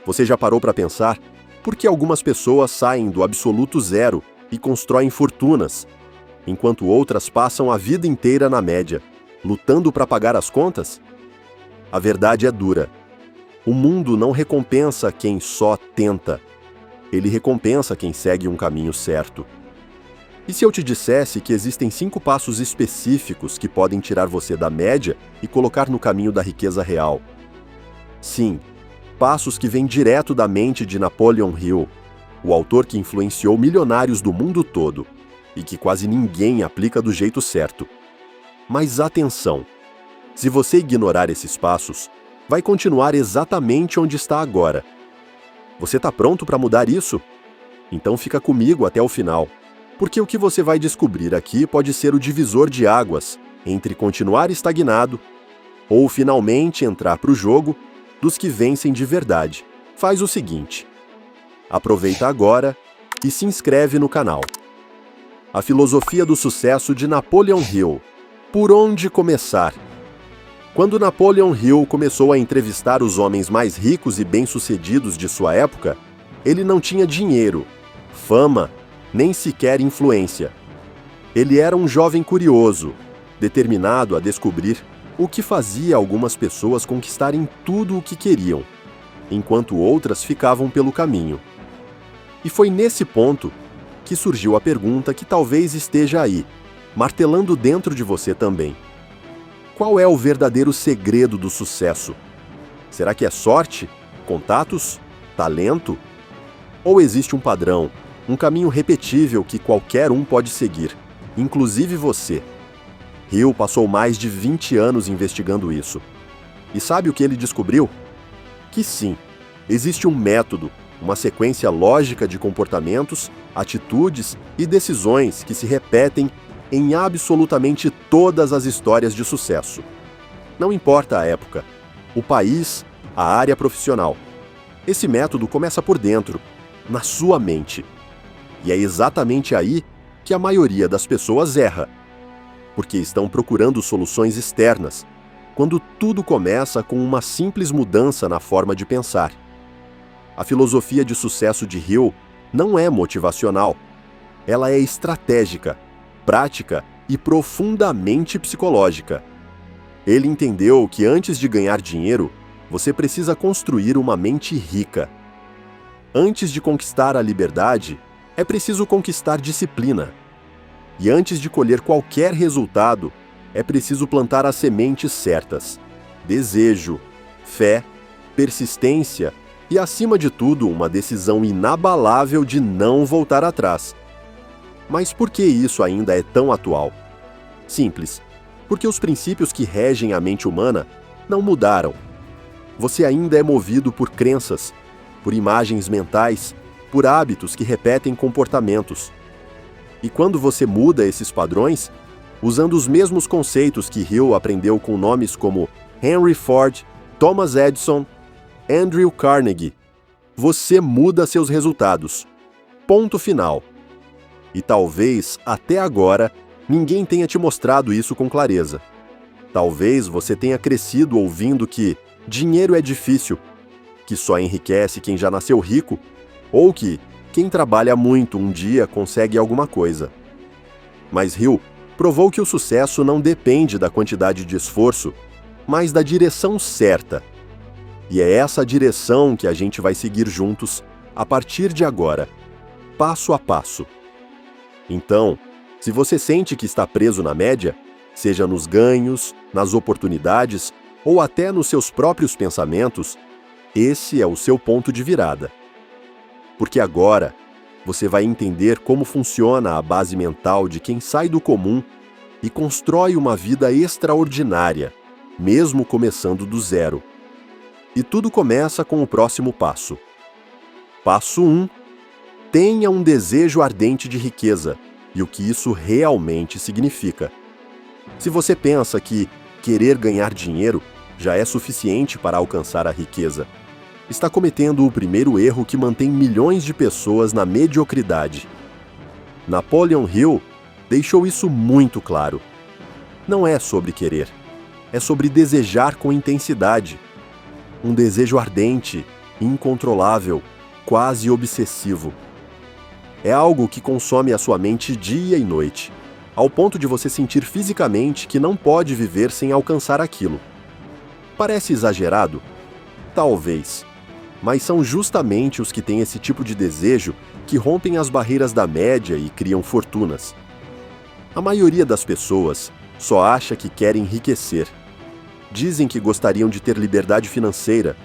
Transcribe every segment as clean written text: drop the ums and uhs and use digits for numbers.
Você já parou para pensar por que algumas pessoas saem do absoluto zero e constroem fortunas, enquanto outras passam a vida inteira na média, lutando para pagar as contas? A verdade é dura. O mundo não recompensa quem só tenta. Ele recompensa quem segue um caminho certo. E se eu te dissesse que existem 5 passos específicos que podem tirar você da média e colocar no caminho da riqueza real? Sim, passos que vêm direto da mente de Napoleon Hill, o autor que influenciou milionários do mundo todo e que quase ninguém aplica do jeito certo. Mas atenção! Se você ignorar esses passos, vai continuar exatamente onde está agora. Você está pronto para mudar isso? Então fica comigo até o final, porque o que você vai descobrir aqui pode ser o divisor de águas entre continuar estagnado ou finalmente entrar para o jogo dos que vencem de verdade. Faz o seguinte: aproveita agora e se inscreve no canal. A filosofia do sucesso de Napoleon Hill. Por onde começar? Quando Napoleon Hill começou a entrevistar os homens mais ricos e bem-sucedidos de sua época, ele não tinha dinheiro, fama, nem sequer influência. Ele era um jovem curioso, determinado a descobrir o que fazia algumas pessoas conquistarem tudo o que queriam, enquanto outras ficavam pelo caminho. E foi nesse ponto que surgiu a pergunta que talvez esteja aí, martelando dentro de você também. Qual é o verdadeiro segredo do sucesso? Será que é sorte, contatos, talento? Ou existe um padrão, um caminho repetível que qualquer um pode seguir, inclusive você? Hill passou mais de 20 anos investigando isso. E sabe o que ele descobriu? Que sim, existe um método, uma sequência lógica de comportamentos, atitudes e decisões que se repetem em absolutamente todas as histórias de sucesso. Não importa a época, o país, a área profissional. Esse método começa por dentro, na sua mente. E é exatamente aí que a maioria das pessoas erra, porque estão procurando soluções externas, quando tudo começa com uma simples mudança na forma de pensar. A filosofia de sucesso de Hill não é motivacional, ela é estratégica, prática e profundamente psicológica. Ele entendeu que antes de ganhar dinheiro, você precisa construir uma mente rica. Antes de conquistar a liberdade, é preciso conquistar disciplina. E antes de colher qualquer resultado, é preciso plantar as sementes certas: desejo, fé, persistência e, acima de tudo, uma decisão inabalável de não voltar atrás. Mas por que isso ainda é tão atual? Simples, porque os princípios que regem a mente humana não mudaram. Você ainda é movido por crenças, por imagens mentais, por hábitos que repetem comportamentos. E quando você muda esses padrões, usando os mesmos conceitos que Hill aprendeu com nomes como Henry Ford, Thomas Edison, Andrew Carnegie, você muda seus resultados. Ponto final. E talvez, até agora, ninguém tenha te mostrado isso com clareza. Talvez você tenha crescido ouvindo que dinheiro é difícil, que só enriquece quem já nasceu rico, ou que quem trabalha muito um dia consegue alguma coisa. Mas Hill provou que o sucesso não depende da quantidade de esforço, mas da direção certa. E é essa direção que a gente vai seguir juntos a partir de agora, passo a passo. Então, se você sente que está preso na média, seja nos ganhos, nas oportunidades ou até nos seus próprios pensamentos, esse é o seu ponto de virada. Porque agora você vai entender como funciona a base mental de quem sai do comum e constrói uma vida extraordinária, mesmo começando do zero. E tudo começa com o próximo passo. Passo 1. Tenha um desejo ardente de riqueza e o que isso realmente significa. Se você pensa que querer ganhar dinheiro já é suficiente para alcançar a riqueza, está cometendo o primeiro erro que mantém milhões de pessoas na mediocridade. Napoleon Hill deixou isso muito claro. Não é sobre querer, é sobre desejar com intensidade. Um desejo ardente, incontrolável, quase obsessivo. É algo que consome a sua mente dia e noite, ao ponto de você sentir fisicamente que não pode viver sem alcançar aquilo. Parece exagerado? Talvez. Mas são justamente os que têm esse tipo de desejo que rompem as barreiras da média e criam fortunas. A maioria das pessoas só acha que quer enriquecer. Dizem que gostariam de ter liberdade financeira,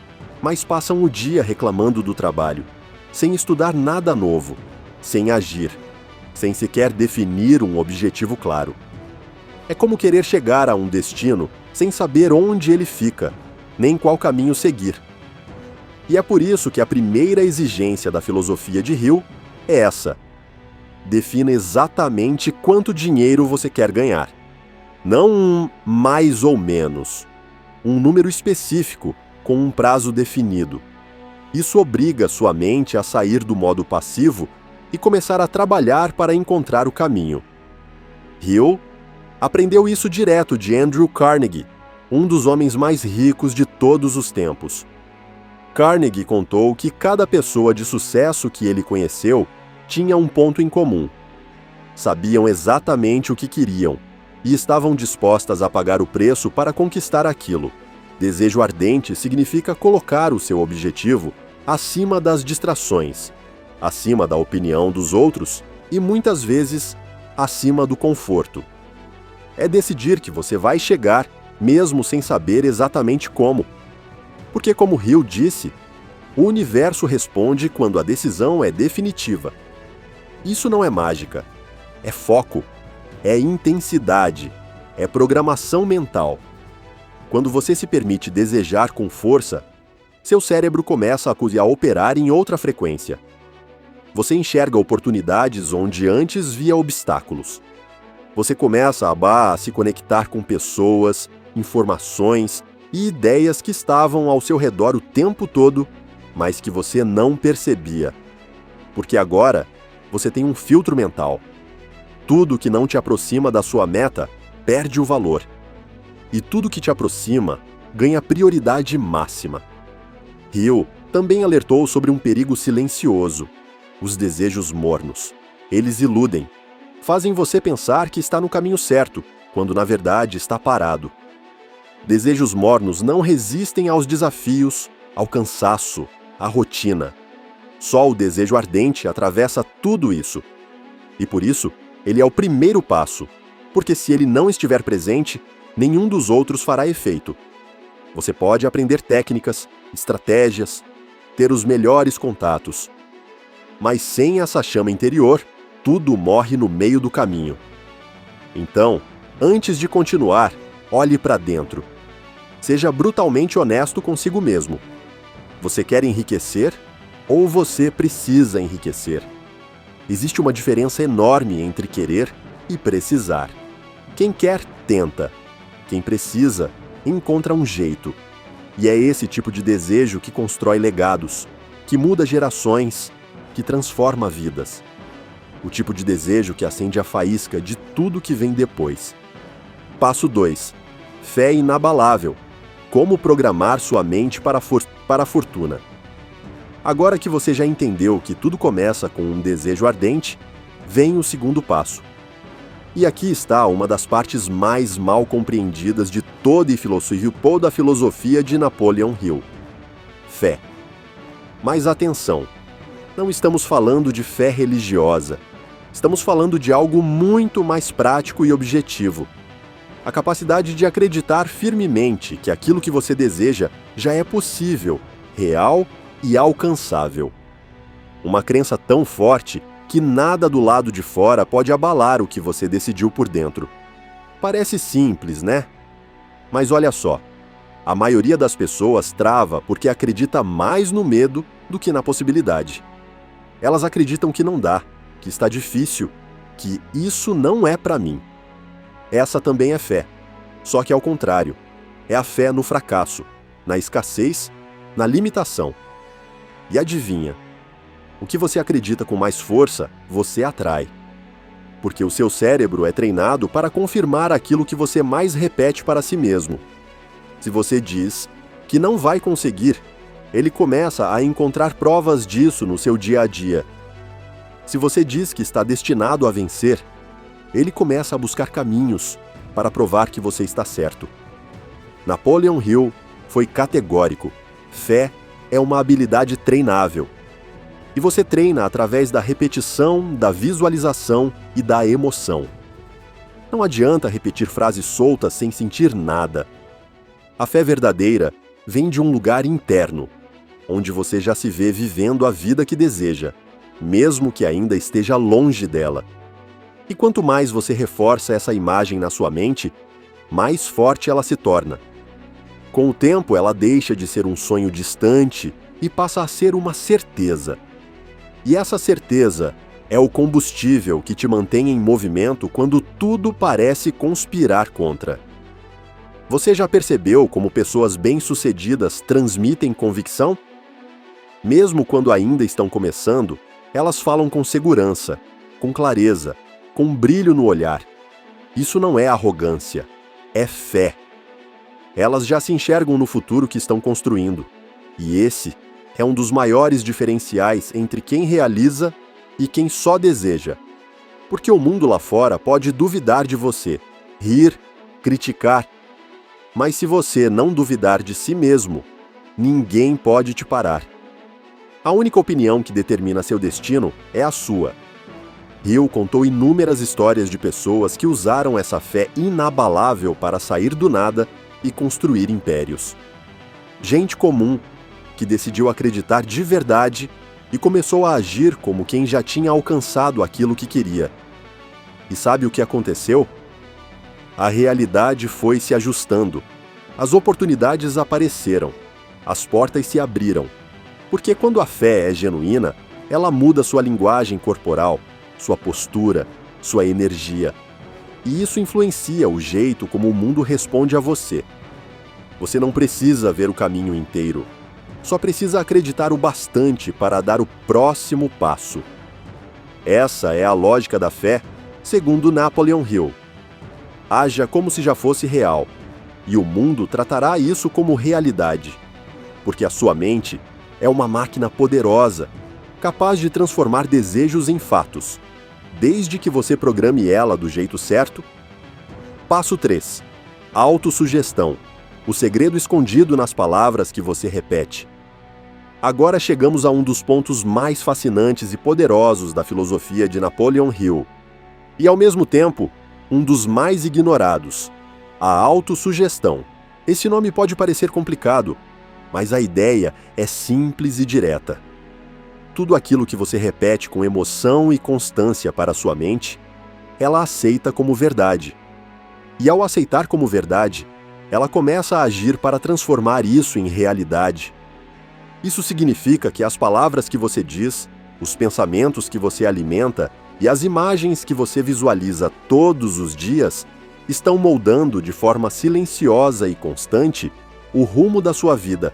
mas passam o dia reclamando do trabalho, sem estudar nada novo, sem agir, sem sequer definir um objetivo claro. É como querer chegar a um destino sem saber onde ele fica, nem qual caminho seguir. E é por isso que a primeira exigência da filosofia de Hill é essa: defina exatamente quanto dinheiro você quer ganhar. Não um mais ou menos, um número específico com um prazo definido. Isso obriga sua mente a sair do modo passivo e começar a trabalhar para encontrar o caminho. Hill aprendeu isso direto de Andrew Carnegie, um dos homens mais ricos de todos os tempos. Carnegie contou que cada pessoa de sucesso que ele conheceu tinha um ponto em comum. Sabiam exatamente o que queriam e estavam dispostas a pagar o preço para conquistar aquilo. Desejo ardente significa colocar o seu objetivo acima das distrações, acima da opinião dos outros e, muitas vezes, acima do conforto. É decidir que você vai chegar, mesmo sem saber exatamente como. Porque, como Hill disse, o universo responde quando a decisão é definitiva. Isso não é mágica, é foco, é intensidade, é programação mental. Quando você se permite desejar com força, seu cérebro começa a operar em outra frequência. Você enxerga oportunidades onde antes via obstáculos. Você começa a se conectar com pessoas, informações e ideias que estavam ao seu redor o tempo todo, mas que você não percebia. Porque agora você tem um filtro mental. Tudo que não te aproxima da sua meta perde o valor. E tudo que te aproxima ganha prioridade máxima. Hill também alertou sobre um perigo silencioso: os desejos mornos. Eles iludem. Fazem você pensar que está no caminho certo, quando na verdade está parado. Desejos mornos não resistem aos desafios, ao cansaço, à rotina. Só o desejo ardente atravessa tudo isso. E por isso, ele é o primeiro passo, porque se ele não estiver presente, nenhum dos outros fará efeito. Você pode aprender técnicas, estratégias, ter os melhores contatos. Mas sem essa chama interior, tudo morre no meio do caminho. Então, antes de continuar, olhe para dentro. Seja brutalmente honesto consigo mesmo. Você quer enriquecer ou você precisa enriquecer? Existe uma diferença enorme entre querer e precisar. Quem quer, tenta. Quem precisa, encontra um jeito. E é esse tipo de desejo que constrói legados, que muda gerações, que transforma vidas. O tipo de desejo que acende a faísca de tudo que vem depois. Passo 2. Fé inabalável. Como programar sua mente para a fortuna. Agora que você já entendeu que tudo começa com um desejo ardente, vem o segundo passo. E aqui está uma das partes mais mal compreendidas de toda a filosofia de Napoleon Hill. Fé. Mas atenção, não estamos falando de fé religiosa. Estamos falando de algo muito mais prático e objetivo. A capacidade de acreditar firmemente que aquilo que você deseja já é possível, real e alcançável. Uma crença tão forte que nada do lado de fora pode abalar o que você decidiu por dentro. Parece simples, né? Mas olha só, a maioria das pessoas trava porque acredita mais no medo do que na possibilidade. Elas acreditam que não dá, que está difícil, que isso não é para mim. Essa também é fé, só que ao contrário. É a fé no fracasso, na escassez, na limitação. E adivinha? O que você acredita com mais força, você atrai. Porque o seu cérebro é treinado para confirmar aquilo que você mais repete para si mesmo. Se você diz que não vai conseguir, ele começa a encontrar provas disso no seu dia a dia. Se você diz que está destinado a vencer, ele começa a buscar caminhos para provar que você está certo. Napoleon Hill foi categórico: fé é uma habilidade treinável. E você treina através da repetição, da visualização e da emoção. Não adianta repetir frases soltas sem sentir nada. A fé verdadeira vem de um lugar interno, onde você já se vê vivendo a vida que deseja, mesmo que ainda esteja longe dela. E quanto mais você reforça essa imagem na sua mente, mais forte ela se torna. Com o tempo, ela deixa de ser um sonho distante e passa a ser uma certeza. E essa certeza é o combustível que te mantém em movimento quando tudo parece conspirar contra. Você já percebeu como pessoas bem-sucedidas transmitem convicção? Mesmo quando ainda estão começando, elas falam com segurança, com clareza, com brilho no olhar. Isso não é arrogância, é fé. Elas já se enxergam no futuro que estão construindo. E esse é um dos maiores diferenciais entre quem realiza e quem só deseja. Porque o mundo lá fora pode duvidar de você, rir, criticar. Mas se você não duvidar de si mesmo, ninguém pode te parar. A única opinião que determina seu destino é a sua. Hill contou inúmeras histórias de pessoas que usaram essa fé inabalável para sair do nada e construir impérios. Gente comum que decidiu acreditar de verdade e começou a agir como quem já tinha alcançado aquilo que queria. E sabe o que aconteceu? A realidade foi se ajustando. As oportunidades apareceram. As portas se abriram. Porque quando a fé é genuína, ela muda sua linguagem corporal, sua postura, sua energia. E isso influencia o jeito como o mundo responde a você. Você não precisa ver o caminho inteiro. Só precisa acreditar o bastante para dar o próximo passo. Essa é a lógica da fé, segundo Napoleon Hill. Haja como se já fosse real, e o mundo tratará isso como realidade. Porque a sua mente é uma máquina poderosa, capaz de transformar desejos em fatos, desde que você programe ela do jeito certo. Passo 3. Autossugestão. O segredo escondido nas palavras que você repete. Agora chegamos a um dos pontos mais fascinantes e poderosos da filosofia de Napoleon Hill. E, ao mesmo tempo, um dos mais ignorados. A autossugestão. Esse nome pode parecer complicado, mas a ideia é simples e direta. Tudo aquilo que você repete com emoção e constância para a sua mente, ela aceita como verdade. E ao aceitar como verdade, ela começa a agir para transformar isso em realidade. Isso significa que as palavras que você diz, os pensamentos que você alimenta e as imagens que você visualiza todos os dias estão moldando de forma silenciosa e constante o rumo da sua vida.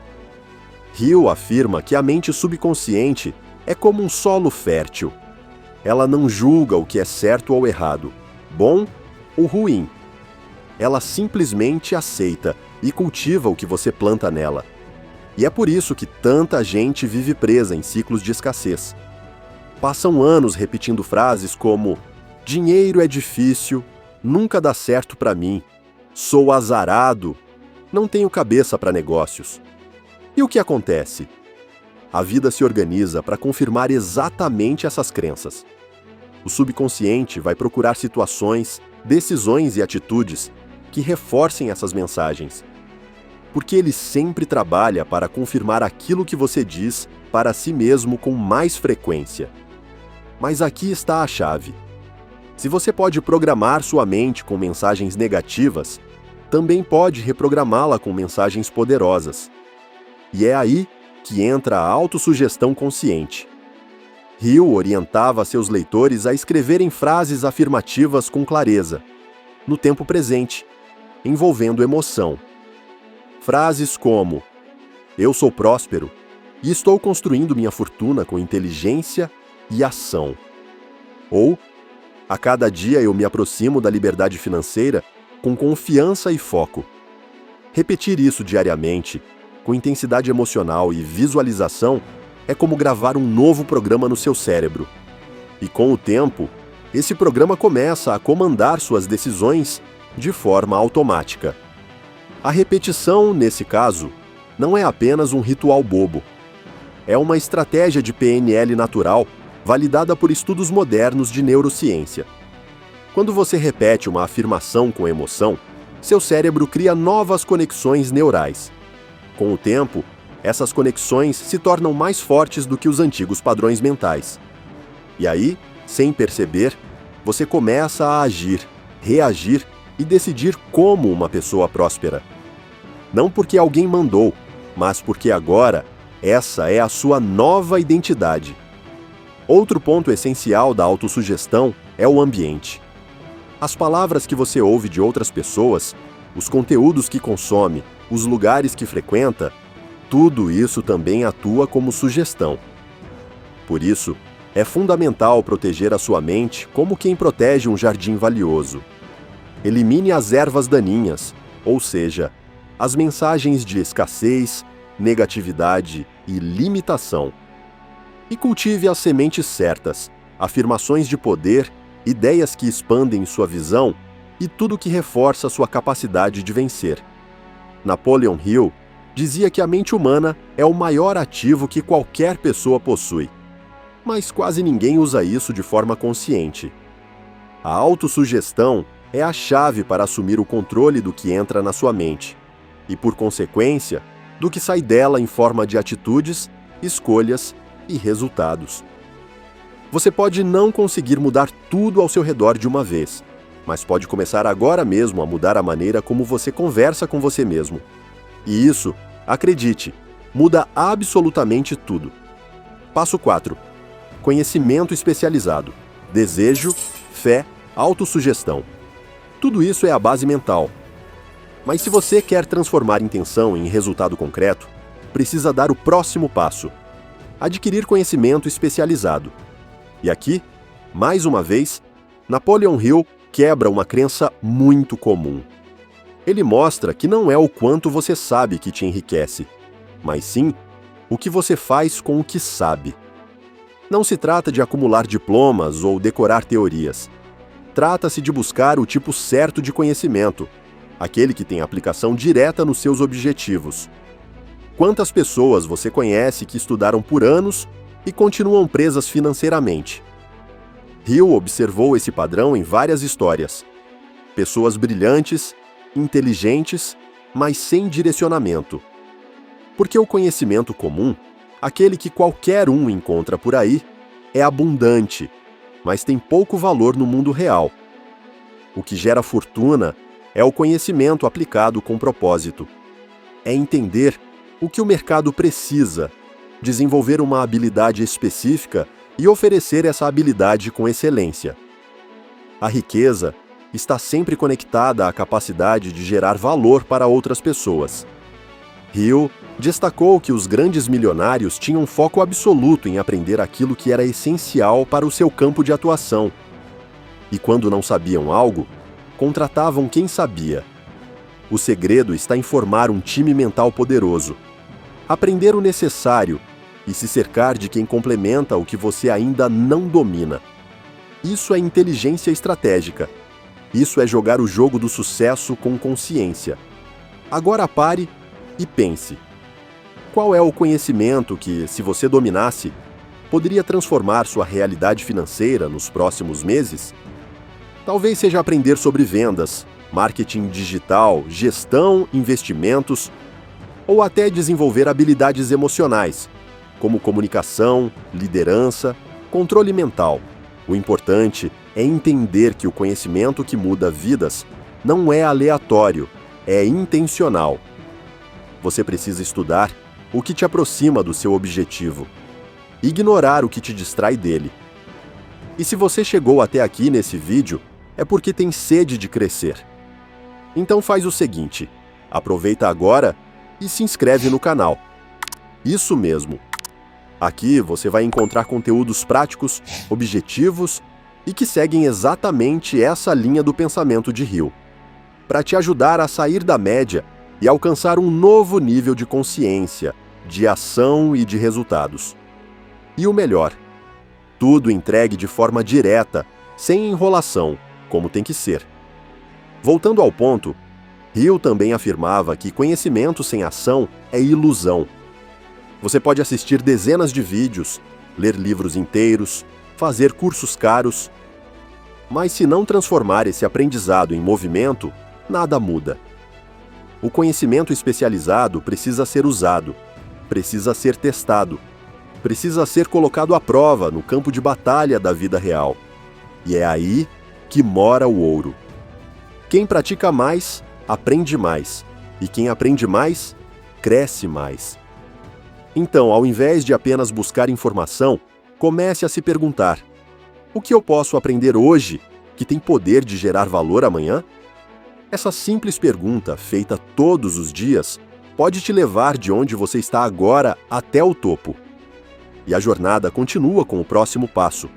Hill afirma que a mente subconsciente é como um solo fértil. Ela não julga o que é certo ou errado, bom ou ruim. Ela simplesmente aceita e cultiva o que você planta nela. E é por isso que tanta gente vive presa em ciclos de escassez. Passam anos repetindo frases como: dinheiro é difícil, nunca dá certo para mim, sou azarado, não tenho cabeça para negócios. E o que acontece? A vida se organiza para confirmar exatamente essas crenças. O subconsciente vai procurar situações, decisões e atitudes que reforcem essas mensagens. Porque ele sempre trabalha para confirmar aquilo que você diz para si mesmo com mais frequência. Mas aqui está a chave. Se você pode programar sua mente com mensagens negativas, também pode reprogramá-la com mensagens poderosas. E é aí que entra a autossugestão consciente. Hill orientava seus leitores a escreverem frases afirmativas com clareza, no tempo presente, envolvendo emoção. Frases como: eu sou próspero e estou construindo minha fortuna com inteligência e ação. Ou, a cada dia eu me aproximo da liberdade financeira com confiança e foco. Repetir isso diariamente, com intensidade emocional e visualização, é como gravar um novo programa no seu cérebro. E com o tempo, esse programa começa a comandar suas decisões de forma automática. A repetição, nesse caso, não é apenas um ritual bobo. É uma estratégia de PNL natural validada por estudos modernos de neurociência. Quando você repete uma afirmação com emoção, seu cérebro cria novas conexões neurais. Com o tempo, essas conexões se tornam mais fortes do que os antigos padrões mentais. E aí, sem perceber, você começa a agir, reagir e decidir como uma pessoa próspera. Não porque alguém mandou, mas porque agora essa é a sua nova identidade. Outro ponto essencial da autossugestão é o ambiente. As palavras que você ouve de outras pessoas, os conteúdos que consome, os lugares que frequenta, tudo isso também atua como sugestão. Por isso, é fundamental proteger a sua mente como quem protege um jardim valioso. Elimine as ervas daninhas, ou seja, as mensagens de escassez, negatividade e limitação. E cultive as sementes certas, afirmações de poder, ideias que expandem sua visão e tudo que reforça sua capacidade de vencer. Napoleon Hill dizia que a mente humana é o maior ativo que qualquer pessoa possui. Mas quase ninguém usa isso de forma consciente. A autossugestão é a chave para assumir o controle do que entra na sua mente e, por consequência, do que sai dela em forma de atitudes, escolhas e resultados. Você pode não conseguir mudar tudo ao seu redor de uma vez, mas pode começar agora mesmo a mudar a maneira como você conversa com você mesmo. E isso, acredite, muda absolutamente tudo. Passo 4. Conhecimento especializado. Desejo, fé, autossugestão. Tudo isso é a base mental. Mas se você quer transformar intenção em resultado concreto, precisa dar o próximo passo: adquirir conhecimento especializado. E aqui, mais uma vez, Napoleon Hill quebra uma crença muito comum. Ele mostra que não é o quanto você sabe que te enriquece, mas sim o que você faz com o que sabe. Não se trata de acumular diplomas ou decorar teorias. Trata-se de buscar o tipo certo de conhecimento, aquele que tem aplicação direta nos seus objetivos. Quantas pessoas você conhece que estudaram por anos e continuam presas financeiramente? Hill observou esse padrão em várias histórias. Pessoas brilhantes, inteligentes, mas sem direcionamento. Porque o conhecimento comum, aquele que qualquer um encontra por aí, é abundante, mas tem pouco valor no mundo real. O que gera fortuna é o conhecimento aplicado com propósito. É entender o que o mercado precisa, desenvolver uma habilidade específica e oferecer essa habilidade com excelência. A riqueza está sempre conectada à capacidade de gerar valor para outras pessoas. Hill destacou que os grandes milionários tinham foco absoluto em aprender aquilo que era essencial para o seu campo de atuação. E quando não sabiam algo, contratavam quem sabia. O segredo está em formar um time mental poderoso, aprender o necessário e se cercar de quem complementa o que você ainda não domina. Isso é inteligência estratégica. Isso é jogar o jogo do sucesso com consciência. Agora pare e pense. Qual é o conhecimento que, se você dominasse, poderia transformar sua realidade financeira nos próximos meses? Talvez seja aprender sobre vendas, marketing digital, gestão, investimentos, ou até desenvolver habilidades emocionais, como comunicação, liderança, controle mental. O importante é entender que o conhecimento que muda vidas não é aleatório, é intencional. Você precisa estudar o que te aproxima do seu objetivo, ignorar o que te distrai dele. E se você chegou até aqui nesse vídeo, é porque tem sede de crescer. Então faz o seguinte, aproveita agora e se inscreve no canal. Isso mesmo. Aqui você vai encontrar conteúdos práticos, objetivos e que seguem exatamente essa linha do pensamento de Hill. Para te ajudar a sair da média e alcançar um novo nível de consciência, de ação e de resultados. E o melhor, tudo entregue de forma direta, sem enrolação, como tem que ser. Voltando ao ponto, Hill também afirmava que conhecimento sem ação é ilusão. Você pode assistir dezenas de vídeos, ler livros inteiros, fazer cursos caros, mas se não transformar esse aprendizado em movimento, nada muda. O conhecimento especializado precisa ser usado, precisa ser testado, precisa ser colocado à prova no campo de batalha da vida real. E é aí que mora o ouro. Quem pratica mais, aprende mais. E quem aprende mais, cresce mais. Então, ao invés de apenas buscar informação, comece a se perguntar: o que eu posso aprender hoje que tem poder de gerar valor amanhã? Essa simples pergunta, feita todos os dias, pode te levar de onde você está agora até o topo. E a jornada continua com o próximo passo,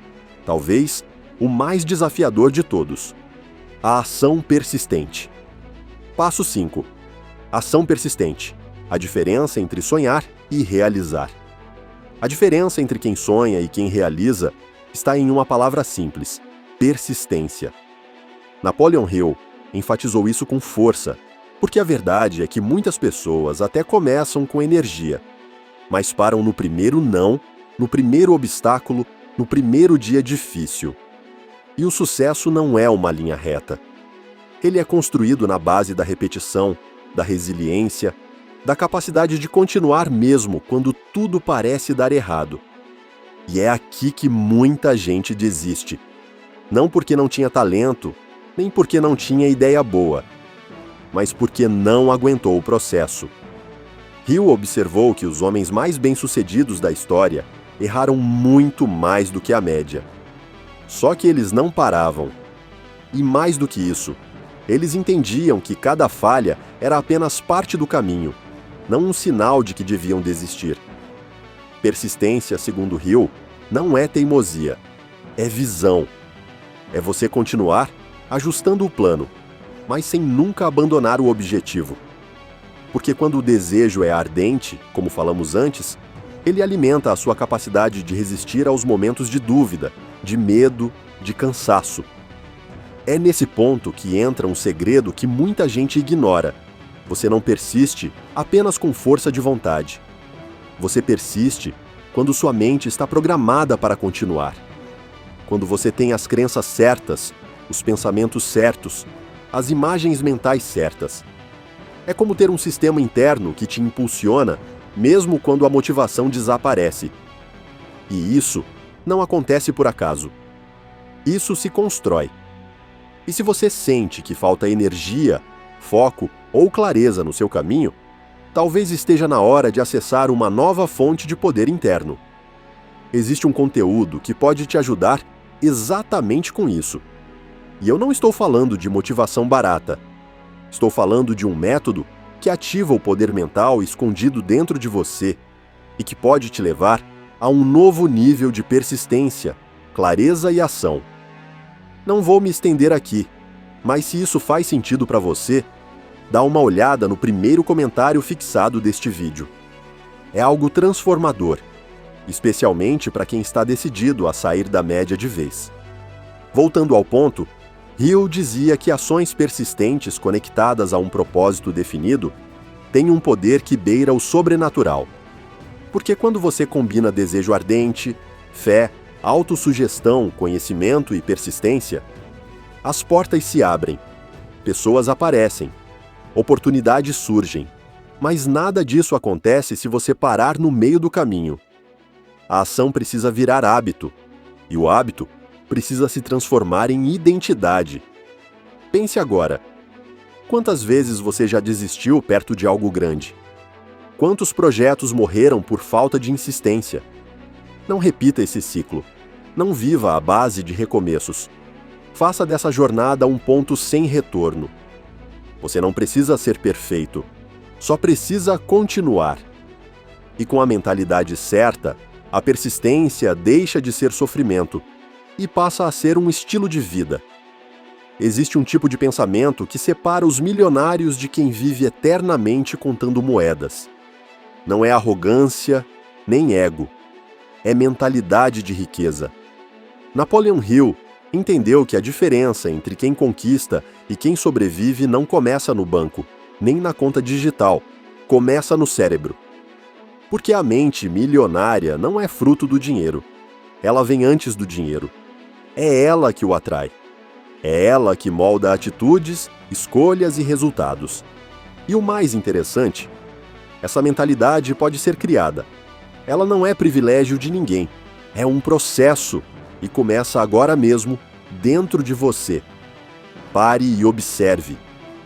talvez o mais desafiador de todos: a ação persistente. Passo 5. Ação persistente. A diferença entre sonhar e realizar. A diferença entre quem sonha e quem realiza está em uma palavra simples: persistência. Napoleon Hill enfatizou isso com força, porque a verdade é que muitas pessoas até começam com energia, mas param no primeiro não, no primeiro obstáculo, no primeiro dia difícil. E o sucesso não é uma linha reta. Ele é construído na base da repetição, da resiliência, da capacidade de continuar mesmo quando tudo parece dar errado. E é aqui que muita gente desiste. Não porque não tinha talento, nem porque não tinha ideia boa, mas porque não aguentou o processo. Hill observou que os homens mais bem-sucedidos da história erraram muito mais do que a média. Só que eles não paravam. E mais do que isso, eles entendiam que cada falha era apenas parte do caminho, não um sinal de que deviam desistir. Persistência, segundo Hill, não é teimosia, é visão. É você continuar ajustando o plano, mas sem nunca abandonar o objetivo. Porque quando o desejo é ardente, como falamos antes, ele alimenta a sua capacidade de resistir aos momentos de dúvida, de medo, de cansaço. É nesse ponto que entra um segredo que muita gente ignora. Você não persiste apenas com força de vontade. Você persiste quando sua mente está programada para continuar. Quando você tem as crenças certas, os pensamentos certos, as imagens mentais certas. É como ter um sistema interno que te impulsiona, mesmo quando a motivação desaparece. E isso não acontece por acaso. Isso se constrói. E se você sente que falta energia, foco ou clareza no seu caminho, talvez esteja na hora de acessar uma nova fonte de poder interno. Existe um conteúdo que pode te ajudar exatamente com isso. E eu não estou falando de motivação barata. Estou falando de um método que ativa o poder mental escondido dentro de você e que pode te levar a um novo nível de persistência, clareza e ação. Não vou me estender aqui, mas se isso faz sentido para você, dá uma olhada no primeiro comentário fixado deste vídeo. É algo transformador, especialmente para quem está decidido a sair da média de vez. Voltando ao ponto, Hill dizia que ações persistentes conectadas a um propósito definido têm um poder que beira o sobrenatural. Porque quando você combina desejo ardente, fé, autossugestão, conhecimento e persistência, as portas se abrem, pessoas aparecem, oportunidades surgem, mas nada disso acontece se você parar no meio do caminho. A ação precisa virar hábito, e o hábito precisa se transformar em identidade. Pense agora, quantas vezes você já desistiu perto de algo grande? Quantos projetos morreram por falta de insistência? Não repita esse ciclo. Não viva à base de recomeços. Faça dessa jornada um ponto sem retorno. Você não precisa ser perfeito, só precisa continuar. E com a mentalidade certa, a persistência deixa de ser sofrimento e passa a ser um estilo de vida. Existe um tipo de pensamento que separa os milionários de quem vive eternamente contando moedas. Não é arrogância, nem ego. É mentalidade de riqueza. Napoleon Hill entendeu que a diferença entre quem conquista e quem sobrevive não começa no banco, nem na conta digital, começa no cérebro. Porque a mente milionária não é fruto do dinheiro. Ela vem antes do dinheiro. É ela que o atrai. É ela que molda atitudes, escolhas e resultados. E o mais interessante, essa mentalidade pode ser criada. Ela não é privilégio de ninguém. É um processo e começa agora mesmo, dentro de você. Pare e observe.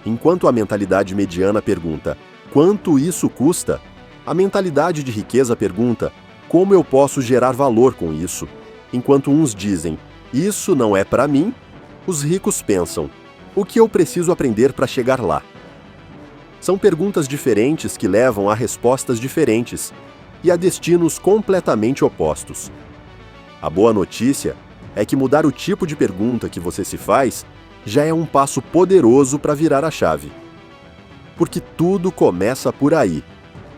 Enquanto a mentalidade mediana pergunta: quanto isso custa? A mentalidade de riqueza pergunta: como eu posso gerar valor com isso? Enquanto uns dizem: isso não é para mim, os ricos pensam: o que eu preciso aprender para chegar lá? São perguntas diferentes que levam a respostas diferentes e a destinos completamente opostos. A boa notícia é que mudar o tipo de pergunta que você se faz já é um passo poderoso para virar a chave. Porque tudo começa por aí.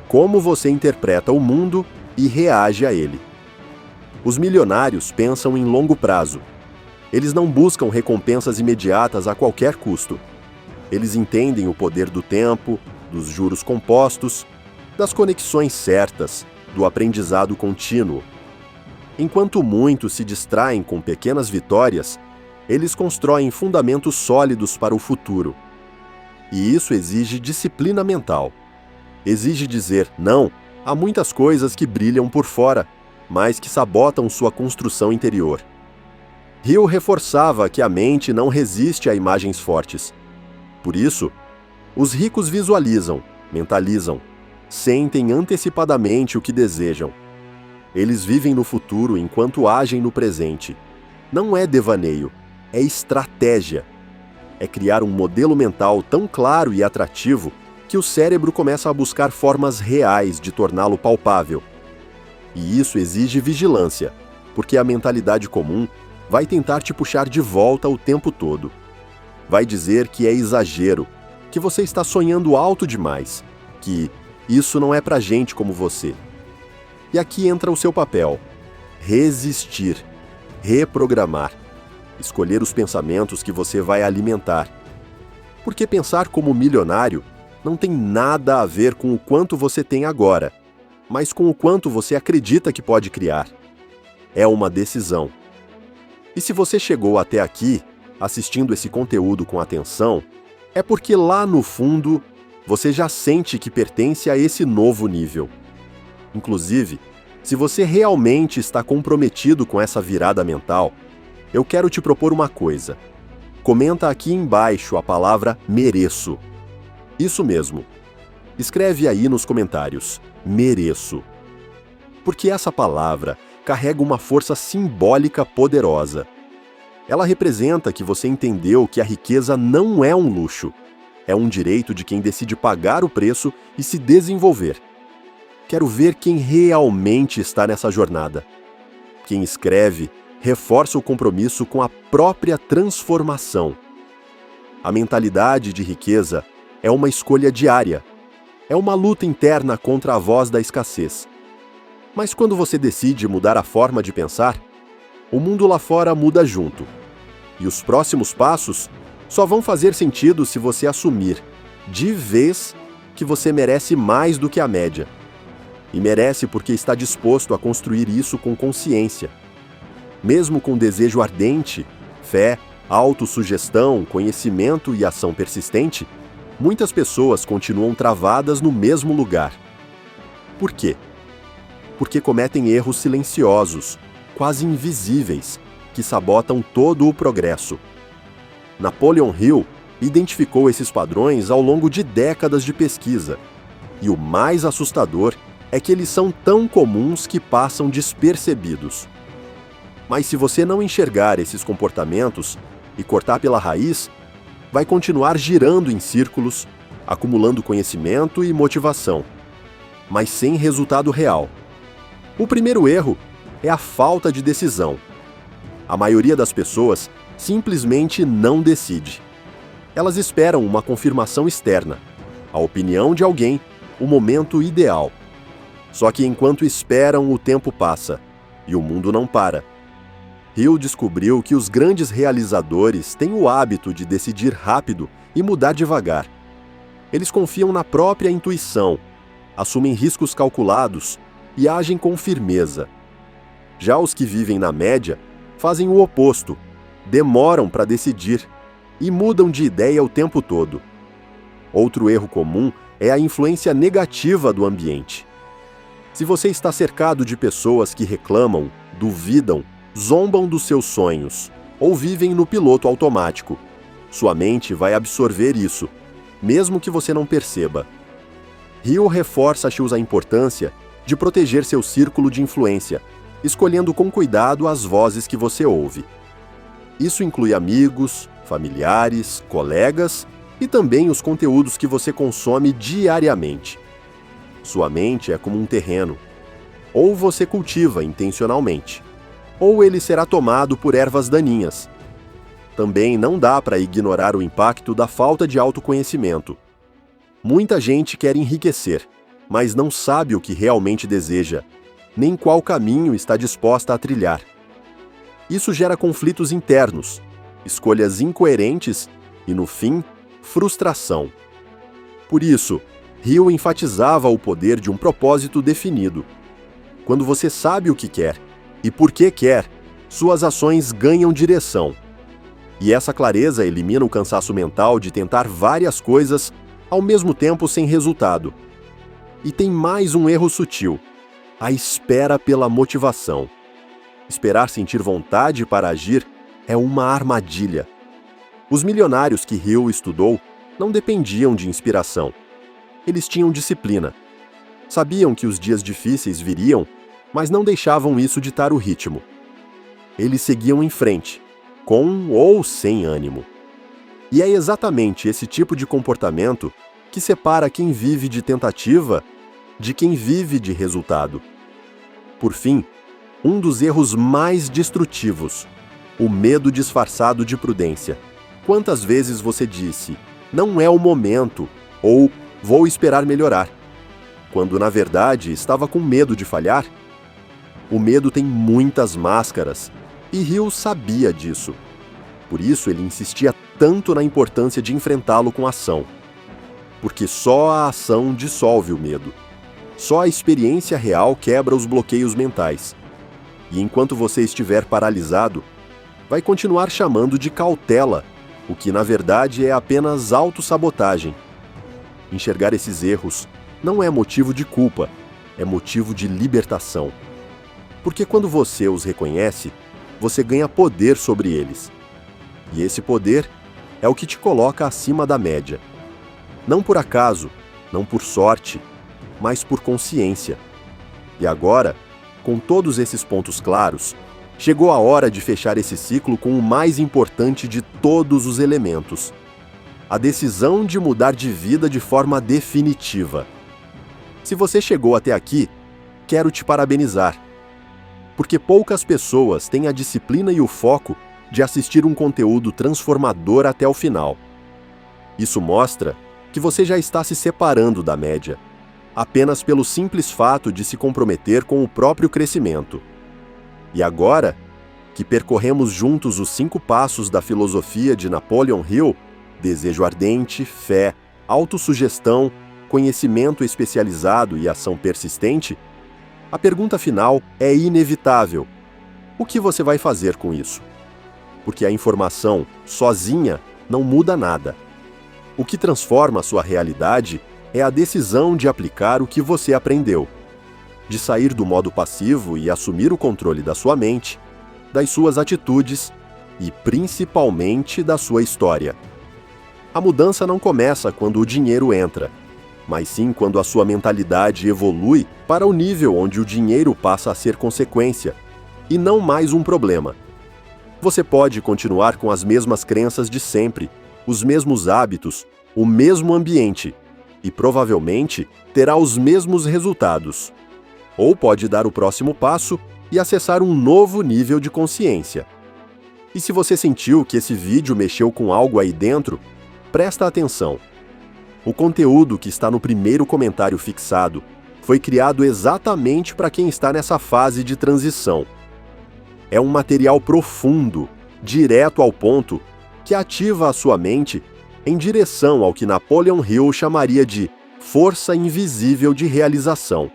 Como você interpreta o mundo e reage a ele. Os milionários pensam em longo prazo. Eles não buscam recompensas imediatas a qualquer custo. Eles entendem o poder do tempo, dos juros compostos, das conexões certas, do aprendizado contínuo. Enquanto muitos se distraem com pequenas vitórias, eles constroem fundamentos sólidos para o futuro. E isso exige disciplina mental. Exige dizer não a muitas coisas que brilham por fora, mas que sabotam sua construção interior. Hill reforçava que a mente não resiste a imagens fortes. Por isso, os ricos visualizam, mentalizam, sentem antecipadamente o que desejam. Eles vivem no futuro enquanto agem no presente. Não é devaneio, é estratégia. É criar um modelo mental tão claro e atrativo que o cérebro começa a buscar formas reais de torná-lo palpável. E isso exige vigilância, porque a mentalidade comum vai tentar te puxar de volta o tempo todo. Vai dizer que é exagero, que você está sonhando alto demais, que isso não é pra gente como você. E aqui entra o seu papel: resistir, reprogramar, escolher os pensamentos que você vai alimentar. Porque pensar como milionário não tem nada a ver com o quanto você tem agora, mas com o quanto você acredita que pode criar. É uma decisão. E se você chegou até aqui, assistindo esse conteúdo com atenção, é porque lá no fundo, você já sente que pertence a esse novo nível. Inclusive, se você realmente está comprometido com essa virada mental, eu quero te propor uma coisa. Comenta aqui embaixo a palavra mereço. Isso mesmo. Escreve aí nos comentários: mereço. Porque essa palavra carrega uma força simbólica poderosa. Ela representa que você entendeu que a riqueza não é um luxo. É um direito de quem decide pagar o preço e se desenvolver. Quero ver quem realmente está nessa jornada. Quem escreve reforça o compromisso com a própria transformação. A mentalidade de riqueza é uma escolha diária. É uma luta interna contra a voz da escassez. Mas quando você decide mudar a forma de pensar, o mundo lá fora muda junto. E os próximos passos só vão fazer sentido se você assumir, de vez, que você merece mais do que a média. E merece porque está disposto a construir isso com consciência. Mesmo com desejo ardente, fé, autossugestão, conhecimento e ação persistente, muitas pessoas continuam travadas no mesmo lugar. Por quê? Porque cometem erros silenciosos, quase invisíveis, que sabotam todo o progresso. Napoleon Hill identificou esses padrões ao longo de décadas de pesquisa, e o mais assustador é que eles são tão comuns que passam despercebidos. Mas se você não enxergar esses comportamentos e cortar pela raiz, vai continuar girando em círculos, acumulando conhecimento e motivação, mas sem resultado real. O primeiro erro é a falta de decisão. A maioria das pessoas simplesmente não decide. Elas esperam uma confirmação externa, a opinião de alguém, o momento ideal. Só que enquanto esperam, o tempo passa e o mundo não para. Hill descobriu que os grandes realizadores têm o hábito de decidir rápido e mudar devagar. Eles confiam na própria intuição, assumem riscos calculados e agem com firmeza. Já os que vivem na média fazem o oposto, demoram para decidir e mudam de ideia o tempo todo. Outro erro comum é a influência negativa do ambiente. Se você está cercado de pessoas que reclamam, duvidam, zombam dos seus sonhos ou vivem no piloto automático, sua mente vai absorver isso, mesmo que você não perceba. Hill reforça-nos a importância de proteger seu círculo de influência, escolhendo com cuidado as vozes que você ouve. Isso inclui amigos, familiares, colegas e também os conteúdos que você consome diariamente. Sua mente é como um terreno. Ou você cultiva intencionalmente, ou ele será tomado por ervas daninhas. Também não dá para ignorar o impacto da falta de autoconhecimento. Muita gente quer enriquecer, mas não sabe o que realmente deseja, nem qual caminho está disposta a trilhar. Isso gera conflitos internos, escolhas incoerentes e, no fim, frustração. Por isso, Hill enfatizava o poder de um propósito definido. Quando você sabe o que quer e por que quer, suas ações ganham direção. E essa clareza elimina o cansaço mental de tentar várias coisas ao mesmo tempo sem resultado. E tem mais um erro sutil: a espera pela motivação. Esperar sentir vontade para agir é uma armadilha. Os milionários que Hill estudou não dependiam de inspiração. Eles tinham disciplina. Sabiam que os dias difíceis viriam, mas não deixavam isso ditar o ritmo. Eles seguiam em frente, com ou sem ânimo. E é exatamente esse tipo de comportamento que separa quem vive de tentativa de quem vive de resultado. Por fim, um dos erros mais destrutivos: o medo disfarçado de prudência. Quantas vezes você disse, não é o momento, ou vou esperar melhorar, quando na verdade estava com medo de falhar? O medo tem muitas máscaras, e Hill sabia disso. Por isso ele insistia tanto na importância de enfrentá-lo com ação. Porque só a ação dissolve o medo. Só a experiência real quebra os bloqueios mentais. E enquanto você estiver paralisado, vai continuar chamando de cautela, o que na verdade é apenas autossabotagem. Enxergar esses erros não é motivo de culpa, é motivo de libertação. Porque quando você os reconhece, você ganha poder sobre eles. E esse poder é o que te coloca acima da média. Não por acaso, não por sorte, mas por consciência. E agora, com todos esses pontos claros, chegou a hora de fechar esse ciclo com o mais importante de todos os elementos: a decisão de mudar de vida de forma definitiva. Se você chegou até aqui, quero te parabenizar. Porque poucas pessoas têm a disciplina e o foco de assistir um conteúdo transformador até o final. Isso mostra que você já está se separando da média, apenas pelo simples fato de se comprometer com o próprio crescimento. E agora, que percorremos juntos os 5 passos da filosofia de Napoleon Hill: desejo ardente, fé, autossugestão, conhecimento especializado e ação persistente, a pergunta final é inevitável: o que você vai fazer com isso? Porque a informação, sozinha, não muda nada. O que transforma a sua realidade é a decisão de aplicar o que você aprendeu, de sair do modo passivo e assumir o controle da sua mente, das suas atitudes e, principalmente, da sua história. A mudança não começa quando o dinheiro entra, mas sim quando a sua mentalidade evolui para o nível onde o dinheiro passa a ser consequência, e não mais um problema. Você pode continuar com as mesmas crenças de sempre, os mesmos hábitos, o mesmo ambiente, e provavelmente terá os mesmos resultados. Ou pode dar o próximo passo e acessar um novo nível de consciência. E se você sentiu que esse vídeo mexeu com algo aí dentro, presta atenção. O conteúdo que está no primeiro comentário fixado foi criado exatamente para quem está nessa fase de transição. É um material profundo, direto ao ponto, que ativa a sua mente em direção ao que Napoleon Hill chamaria de força invisível de realização.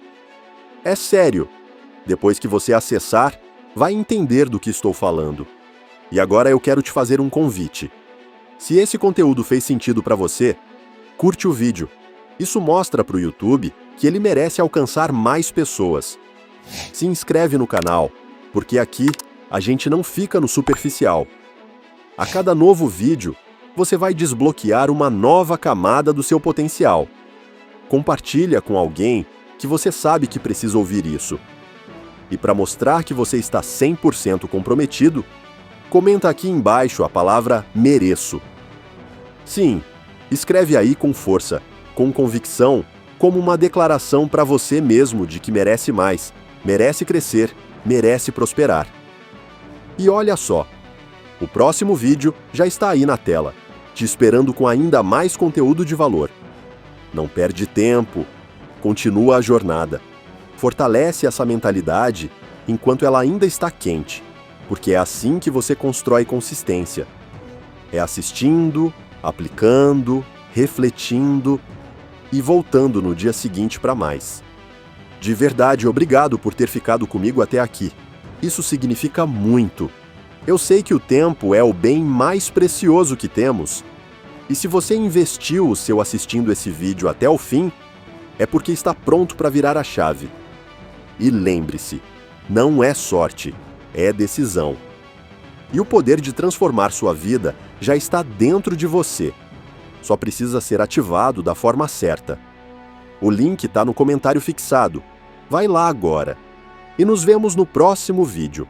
É sério. Depois que você acessar, vai entender do que estou falando. E agora eu quero te fazer um convite. Se esse conteúdo fez sentido para você, curte o vídeo. Isso mostra para o YouTube que ele merece alcançar mais pessoas. Se inscreve no canal, porque aqui a gente não fica no superficial. A cada novo vídeo, você vai desbloquear uma nova camada do seu potencial. Compartilha com alguém que você sabe que precisa ouvir isso. E para mostrar que você está 100% comprometido, comenta aqui embaixo a palavra mereço. Sim, escreve aí com força, com convicção, como uma declaração para você mesmo de que merece mais, merece crescer, merece prosperar. E olha só, o próximo vídeo já está aí na tela, te esperando com ainda mais conteúdo de valor. Não perde tempo, continua a jornada. Fortalece essa mentalidade enquanto ela ainda está quente, porque é assim que você constrói consistência. É assistindo, aplicando, refletindo e voltando no dia seguinte para mais. De verdade, obrigado por ter ficado comigo até aqui. Isso significa muito. Eu sei que o tempo é o bem mais precioso que temos. E se você investiu o seu assistindo esse vídeo até o fim, é porque está pronto para virar a chave. E lembre-se, não é sorte, é decisão. E o poder de transformar sua vida já está dentro de você. Só precisa ser ativado da forma certa. O link está no comentário fixado. Vai lá agora. E nos vemos no próximo vídeo.